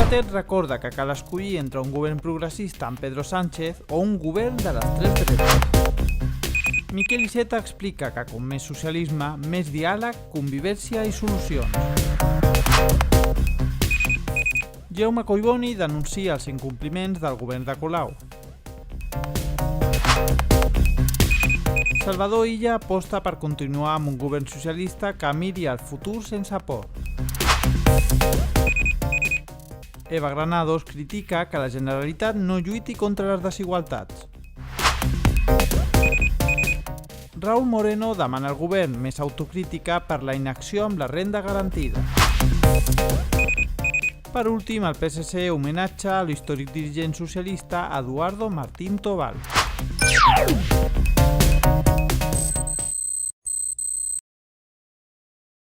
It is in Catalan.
Batet recorda que cal escollir entre un govern progressista amb Pedro Sánchez o un govern de les tres dretes. Miquel Iceta explica que com més socialisme, més diàleg, convivència i solucions. Jaume Collboni denuncia els incompliments del govern de Colau. Salvador Illa aposta per continuar amb un govern socialista que miri al futur sense por. Eva Granados critica que la Generalitat no lluiti contra les desigualtats. Raúl Moreno demana al govern més autocrítica per la inacció amb la renda garantida. Per últim, el PSC homenatja a l'històric dirigent socialista Eduardo Martín Tobal.